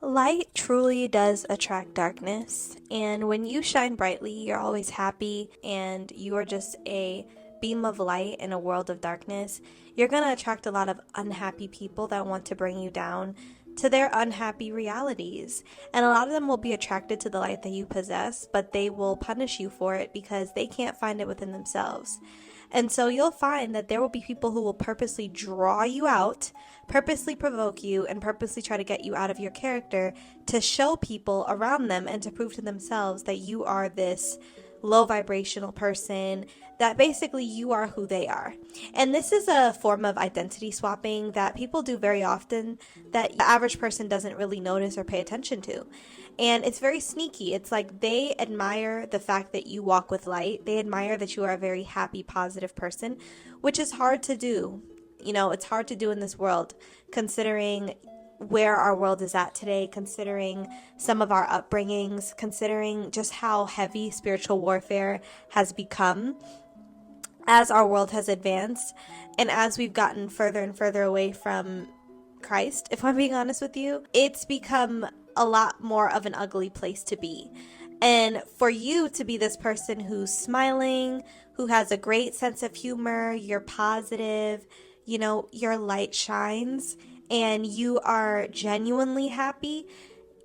Light truly does attract darkness, and when you shine brightly, you're always happy and you are just a beam of light in a world of darkness. You're going to attract a lot of unhappy people that want to bring you down to their unhappy realities. And a lot of them will be attracted to the light that you possess, but they will punish you for it because they can't find it within themselves. And so you'll find that there will be people who will purposely draw you out, purposely provoke you, and purposely try to get you out of your character to show people around them and to prove to themselves that you are this low vibrational person, that basically you are who they are. And this is a form of identity swapping that people do very often that the average person doesn't really notice or pay attention to. And it's very sneaky. It's like they admire the fact that you walk with light. They admire that you are a very happy, positive person, which is hard to do. You know, it's hard to do in this world, considering where our world is at today, considering some of our upbringings, considering just how heavy spiritual warfare has become as our world has advanced and as we've gotten further and further away from Christ. If I'm being honest with you, it's become a lot more of an ugly place to be. And for you to be this person who's smiling, who has a great sense of humor, you're positive, you know, your light shines, and you are genuinely happy,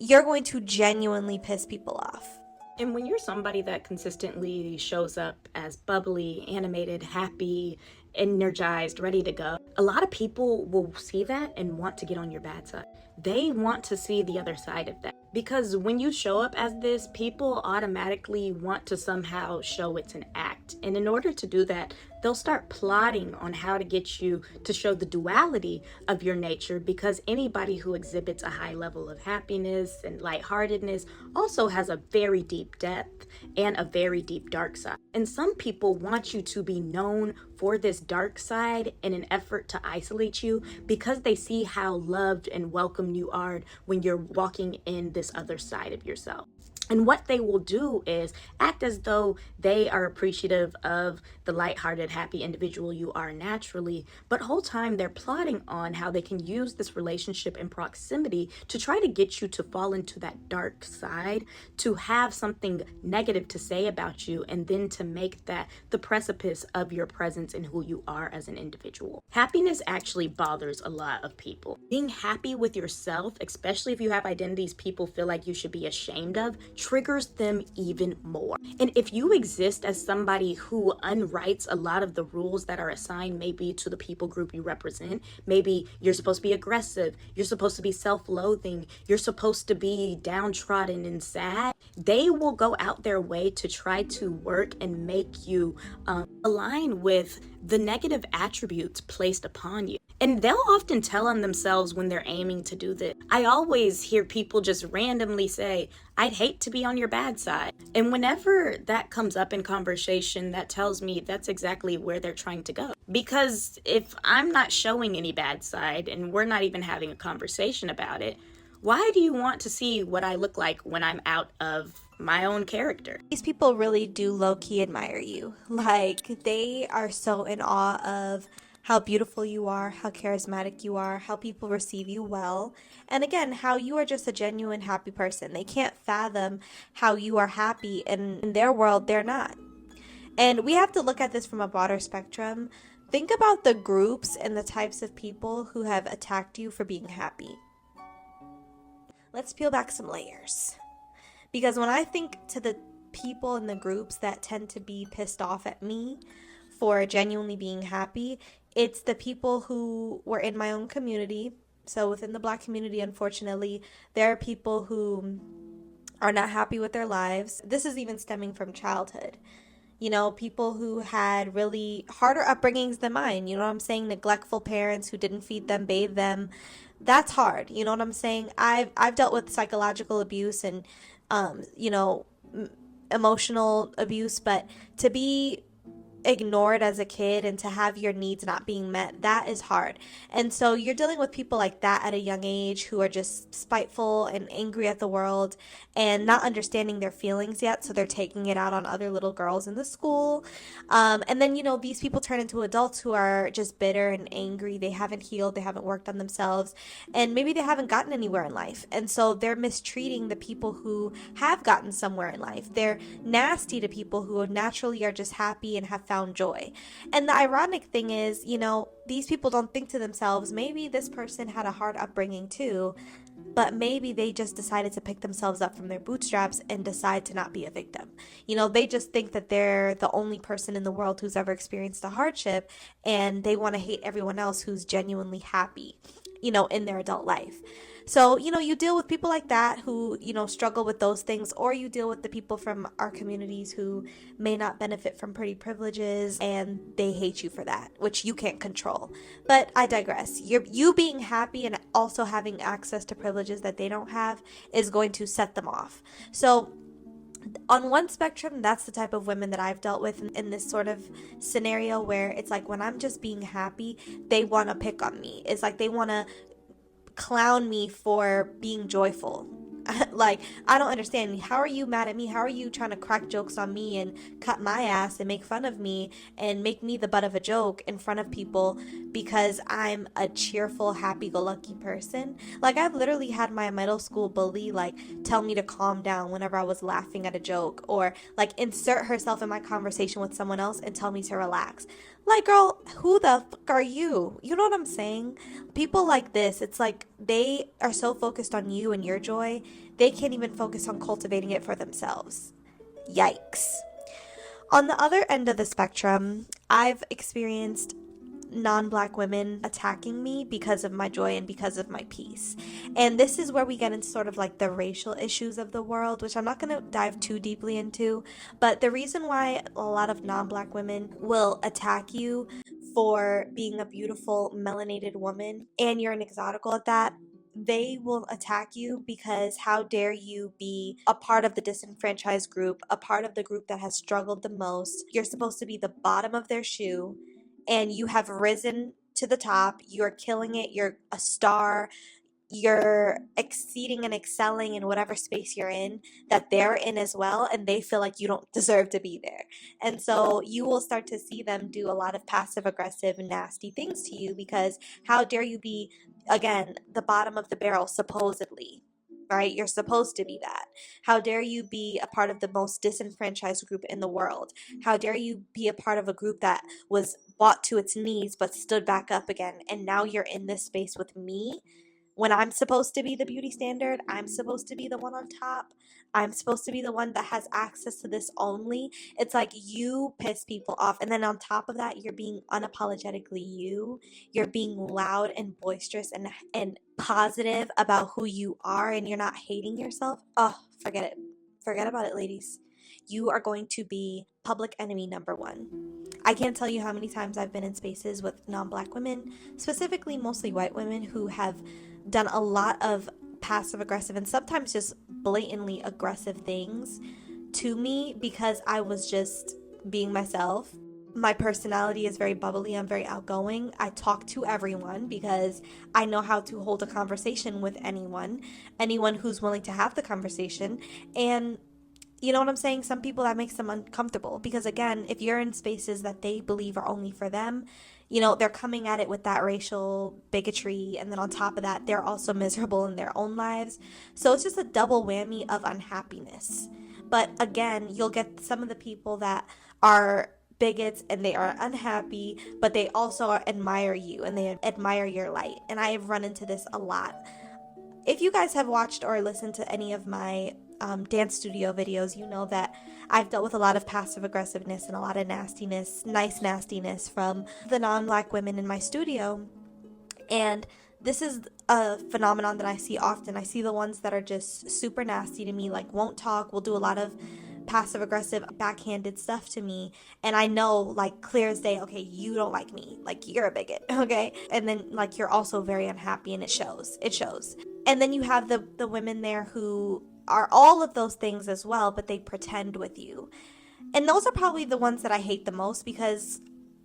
you're going to genuinely piss people off. And when you're somebody that consistently shows up as bubbly, animated, happy, energized, ready to go, a lot of people will see that and want to get on your bad side. They want to see the other side of that. Because when you show up as this, people automatically want to somehow show it's an act. And in order to do that, they'll start plotting on how to get you to show the duality of your nature, because anybody who exhibits a high level of happiness and lightheartedness also has a very deep depth and a very deep dark side. And some people want you to be known for this dark side in an effort to isolate you because they see how loved and welcome you are when you're walking in this other side of yourself. And what they will do is act as though they are appreciative of the lighthearted, happy individual you are naturally, but whole time they're plotting on how they can use this relationship and proximity to try to get you to fall into that dark side, to have something negative to say about you, and then to make that the precipice of your presence and who you are as an individual. Happiness actually bothers a lot of people. Being happy with yourself, especially if you have identities people feel like you should be ashamed of, triggers them even more. And if you exist as somebody who unwrites a lot of the rules that are assigned maybe to the people group you represent, maybe you're supposed to be aggressive, you're supposed to be self-loathing, you're supposed to be downtrodden and sad, they will go out their way to try to work and make you align with the negative attributes placed upon you. And they'll often tell on themselves when they're aiming to do this. I always hear people just randomly say, I'd hate to be on your bad side. And whenever that comes up in conversation, that tells me that's exactly where they're trying to go. Because if I'm not showing any bad side and we're not even having a conversation about it, why do you want to see what I look like when I'm out of my own character? These people really do low-key admire you. Like, they are so in awe of how beautiful you are, how charismatic you are, how people receive you well, and again, how you are just a genuine happy person. They can't fathom how you are happy, and in their world, they're not. And we have to look at this from a broader spectrum. Think about the groups and the types of people who have attacked you for being happy. Let's peel back some layers. Because when I think to the people in the groups that tend to be pissed off at me for genuinely being happy, it's the people who were in my own community. So within the Black community, unfortunately, there are people who are not happy with their lives. This is even stemming from childhood. You know, people who had really harder upbringings than mine. You know what I'm saying? Neglectful parents who didn't feed them, bathe them. That's hard. You know what I'm saying? I've dealt with psychological abuse and, emotional abuse, but to be ignored as a kid and to have your needs not being met, that is hard. And so you're dealing with people like that at a young age who are just spiteful and angry at the world and not understanding their feelings yet. So they're taking it out on other little girls in the school. And then, these people turn into adults who are just bitter and angry. They haven't healed, they haven't worked on themselves, and maybe they haven't gotten anywhere in life. And so they're mistreating the people who have gotten somewhere in life. They're nasty to people who naturally are just happy and have found joy. And the ironic thing is, these people don't think to themselves, maybe this person had a hard upbringing too, but maybe they just decided to pick themselves up from their bootstraps and decide to not be a victim. They just think that they're the only person in the world who's ever experienced a hardship, and they want to hate everyone else who's genuinely happy, in their adult life. So, you deal with people like that who, struggle with those things, or you deal with the people from our communities who may not benefit from pretty privileges and they hate you for that, which you can't control. But I digress. You being happy and also having access to privileges that they don't have is going to set them off. So, on one spectrum, that's the type of women that I've dealt with in this sort of scenario where it's like when I'm just being happy, they want to pick on me. It's like they want to clown me for being joyful. Like, I don't understand. How are you mad at me? How are you trying to crack jokes on me and cut my ass and make fun of me and make me the butt of a joke in front of people because I'm a cheerful, happy-go-lucky person? Like, I've literally had my middle school bully, like, tell me to calm down whenever I was laughing at a joke, or, like, insert herself in my conversation with someone else and tell me to relax. Like, girl, who the fuck are you? You know what I'm saying? People like this, it's like they are so focused on you and your joy, they can't even focus on cultivating it for themselves. Yikes. On the other end of the spectrum, I've experienced non-black women attacking me because of my joy and because of my peace. And this is where we get into sort of like the racial issues of the world, which I'm not going to dive too deeply into, but the reason why a lot of non-black women will attack you for being a beautiful melanated woman and you're an exotical at that, they will attack you because how dare you be a part of the disenfranchised group, a part of the group that has struggled the most. You're supposed to be the bottom of their shoe, and you have risen to the top. You're killing it. You're a star. You're exceeding and excelling in whatever space you're in that they're in as well, and they feel like you don't deserve to be there. And so you will start to see them do a lot of passive aggressive nasty things to you because how dare you be, again, the bottom of the barrel, supposedly, right? You're supposed to be that. How dare you be a part of the most disenfranchised group in the world? How dare you be a part of a group that was brought to its knees but stood back up again, and now you're in this space with me when I'm supposed to be the beauty standard? I'm supposed to be the one on top. I'm supposed to be the one that has access to this only. It's like you piss people off. And then on top of that, you're being unapologetically you. You're being loud and boisterous and positive about who you are, and you're not hating yourself. Oh, forget it. Forget about it, ladies. You are going to be public enemy number one. I can't tell you how many times I've been in spaces with non-black women, specifically mostly white women, who have done a lot of passive aggressive and sometimes just blatantly aggressive things to me because I was just being myself. My personality is very bubbly. I'm very outgoing. I talk to everyone because I know how to hold a conversation with anyone who's willing to have the conversation. And you know what I'm saying? Some people, that makes them uncomfortable because, again, if you're in spaces that they believe are only for them, they're coming at it with that racial bigotry. And then on top of that, they're also miserable in their own lives. So it's just a double whammy of unhappiness. But again, you'll get some of the people that are bigots and they are unhappy, but they also admire you and they admire your light. And I have run into this a lot. If you guys have watched or listened to any of my dance studio videos, you know that I've dealt with a lot of passive aggressiveness and a lot of nastiness, nice nastiness from the non-black women in my studio. And this is a phenomenon that I see often. I see the ones that are just super nasty to me, like won't talk, will do a lot of passive aggressive backhanded stuff to me, and I know like clear as day, okay, you don't like me, like you're a bigot, okay? And then like you're also very unhappy, and it shows. And then you have the women there who are all of those things as well, but they pretend with you. And those are probably the ones that I hate the most because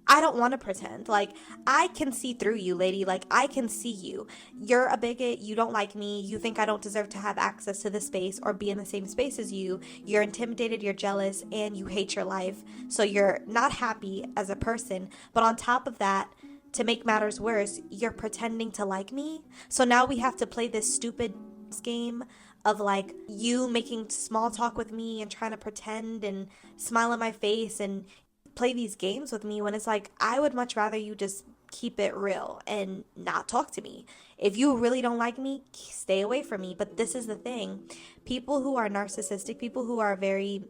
I don't want to pretend. Like, I can see through you, lady. Like, I can see you. You're a bigot. You don't like me. You think I don't deserve to have access to this space or be in the same space as you. You're intimidated, you're jealous, and you hate your life. So you're not happy as a person. But on top of that, to make matters worse, you're pretending to like me. So now we have to play this stupid game of like you making small talk with me and trying to pretend and smile in my face and play these games with me, when it's like I would much rather you just keep it real and not talk to me. If you really don't like me, stay away from me. But this is the thing. People who are narcissistic, people who are very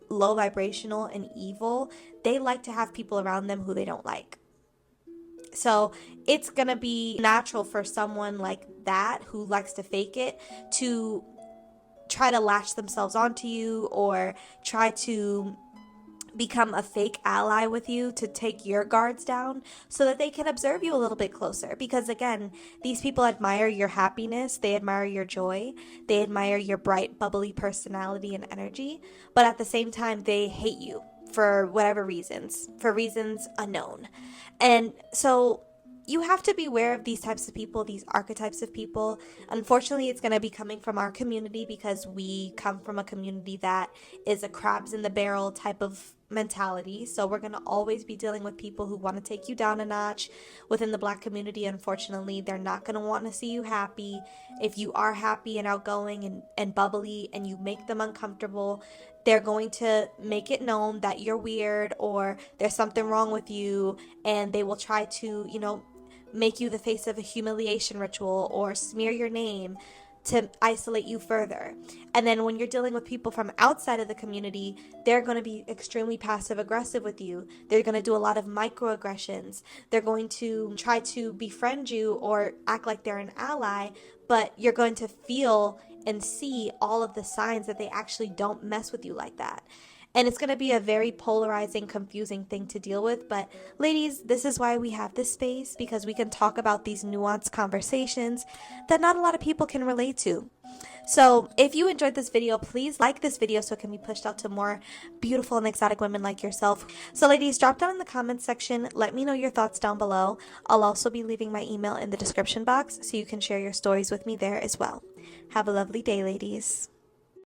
low vibrational and evil, they like to have people around them who they don't like. So it's going to be natural for someone like that who likes to fake it to try to latch themselves onto you or try to become a fake ally with you to take your guards down so that they can observe you a little bit closer. Because again, these people admire your happiness, they admire your joy, they admire your bright, bubbly personality and energy, but at the same time, they hate you for whatever reasons, for reasons unknown. And so you have to be aware of these types of people, these archetypes of people. Unfortunately, it's going to be coming from our community because we come from a community that is a crabs in the barrel type of mentality. So we're going to always be dealing with people who want to take you down a notch. Within the Black community, unfortunately, they're not going to want to see you happy. If you are happy and outgoing and bubbly and you make them uncomfortable, they're going to make it known that you're weird or there's something wrong with you, and they will try to, make you the face of a humiliation ritual or smear your name to isolate you further. And then when you're dealing with people from outside of the community, they're going to be extremely passive aggressive with you. They're going to do a lot of microaggressions. They're going to try to befriend you or act like they're an ally, but you're going to feel and see all of the signs that they actually don't mess with you like that. And it's going to be a very polarizing, confusing thing to deal with. But ladies, this is why we have this space, because we can talk about these nuanced conversations that not a lot of people can relate to. So if you enjoyed this video, please like this video so it can be pushed out to more beautiful and exotic women like yourself. So ladies, drop down in the comments section. Let me know your thoughts down below. I'll also be leaving my email in the description box so you can share your stories with me there as well. Have a lovely day, ladies.